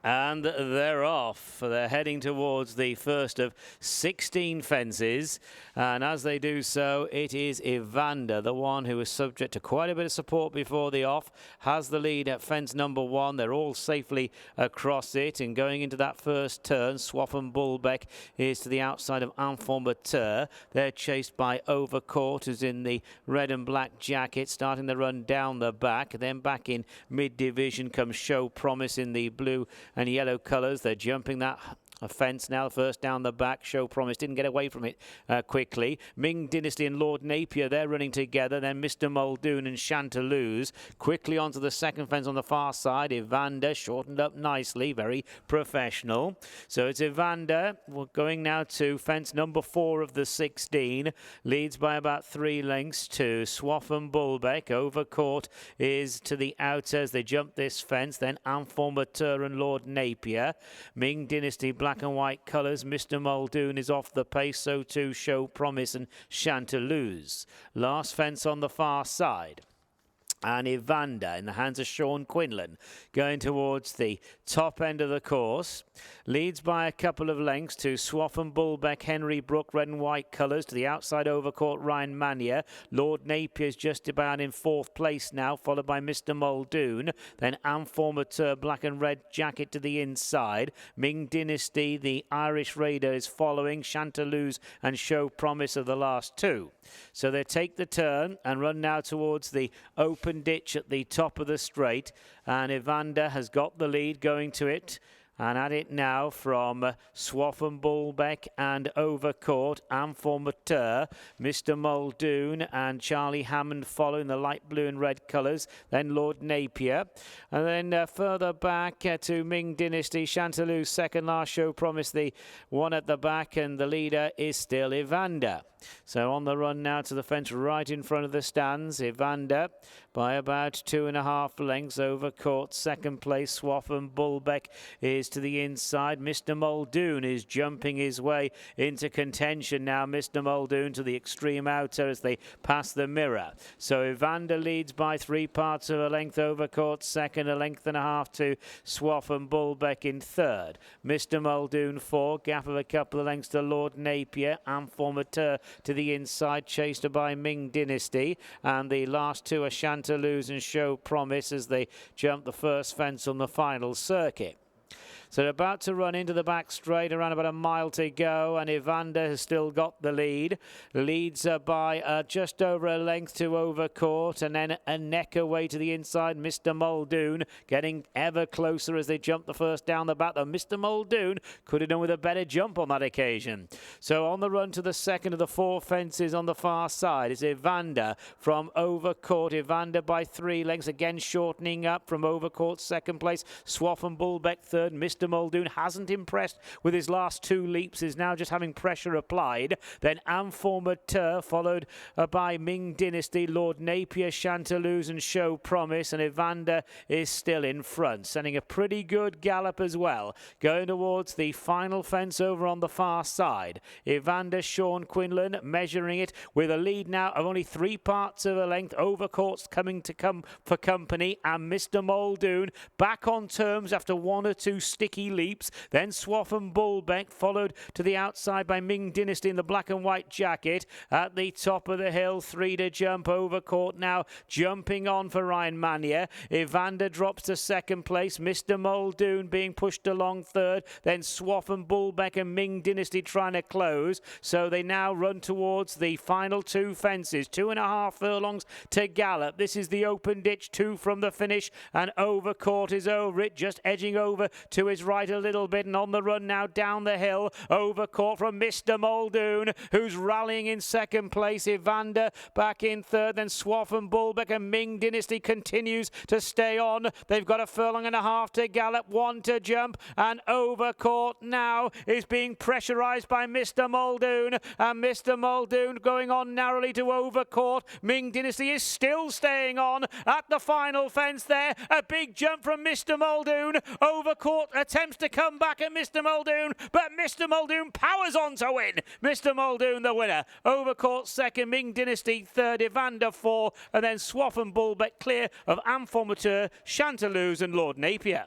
And they're off. They're heading towards the first of 16 fences. And as they do so, it is Evander, the one who is subject to quite a bit of support before the off, has the lead at fence number 1. They're all safely across it. And going into that first turn, Swaffham Bullbeck is to the outside of Informateur. They're chased by Overcourt, who's in the red and black jacket, starting the run down the back. Then back in mid-division comes Show Promise in the blue and yellow colours. They're jumping that fence now, first down the back. Show Promise didn't get away from it quickly. Ming Dynasty and Lord Napier, they're running together. Then Mr. Muldoon and Chantelouse quickly onto the second fence on the far side. Evander shortened up nicely, very professional. So it's Evander. We're going now to fence number 4 of the 16. Leads by about 3 lengths to Swaffham Bullbeck. Overcourt is to the outer as they jump this fence. Then Informateur and Lord Napier. Ming Dynasty, black and white colours. Mr. Muldoon is off the pace, so too Show Promise and Chantelouse. Last fence on the far side. And Evander in the hands of Sean Quinlan going towards the top end of the course. Leads by a couple of lengths to Swaffham Bullbeck, Henry Brook, red and white colours. To the outside Overcourt, Ryan Mania. Lord Napier's just about in 4th place now, followed by Mr. Muldoon. Then Informateur, black and red jacket to the inside. Ming Dynasty, the Irish Raider, is following. Chantelouse and Show Promise are the last 2. So they take the turn and run now towards the open ditch at the top of the straight, and Evander has got the lead going to it. And at it now from Swaffham Bullbeck and Overcourt, Informateur, Mr. Muldoon and Charlie Hammond following the light blue and red colours. Then Lord Napier. And then further back to Ming Dynasty, Chantelouse, second last. Show Promise, the one at the back, and the leader is still Evander. So on the run now to the fence right in front of the stands. Evander by about 2.5 lengths. Overcourt second place. Swaffham Bullbeck is to the inside. Mr. Muldoon is jumping his way into contention now. Mr. Muldoon to the extreme outer as they pass the mirror. So Evander leads by 3 parts of a length. Overcourt second, 1.5 lengths to Swaffham Bullbeck in third. Mr. Muldoon 4, gap of a couple of lengths to Lord Napier. Informateur to the inside, chased by Ming Dynasty, and the last 2 are Chantelouse and Show Promise as they jump the first fence on the final circuit. So they're about to run into the back straight, around about a mile to go, and Evander has still got the lead. Leads by just over a length to Overcourt, and then a neck away to the inside. Mr. Muldoon getting ever closer as they jump the first down the back, though Mr. Muldoon could have done with a better jump on that occasion. So on the run to the second of the 4 fences on the far side is Evander from Overcourt. Evander by 3 lengths, again shortening up from Overcourt second place. Swaffham Bullbeck third. Mr. Muldoon hasn't impressed with his last 2 leaps, is now just having pressure applied. Then Informateur followed by Ming Dynasty, Lord Napier, Chantelouse and Show Promise, and Evander is still in front, sending a pretty good gallop as well. Going towards the final fence over on the far side. Evander, Sean Quinlan measuring it with a lead now of only 3 parts of a length. Overcourt's coming for company, and Mr. Muldoon back on terms after 1 or 2 sticky leaps. Then Swaffham Bullbeck followed to the outside by Ming Dynasty in the black and white jacket. At the top of the hill, 3 to jump. Overcourt now jumping on for Ryan Mania. Evander drops to second place. Mr. Muldoon being pushed along third. Then Swaffham Bullbeck and Ming Dynasty trying to close. So they now run towards the final 2 fences. 2.5 furlongs to gallop. This is the open ditch, 2 from the finish, and Overcourt is over it, just edging over to his right a little bit, and on the run now down the hill. Overcourt from Mr. Muldoon, who's rallying in second place. Evander back in third. Then Swaffham Bullbeck and Ming Dynasty continues to stay on. They've got 1.5 furlongs to gallop, 1 to jump, and Overcourt now is being pressurised by Mr. Muldoon, and Mr. Muldoon going on narrowly to Overcourt. Ming Dynasty is still staying on at the final fence there. A big jump from Mr. Muldoon. Overcourt attempts to come back at Mr. Muldoon, but Mr. Muldoon powers on to win. Mr. Muldoon the winner. Overcourt second, Ming Dynasty third, Evander 4, and then Swaffham Bullbeck clear of Informateur, Chantelouse and Lord Napier.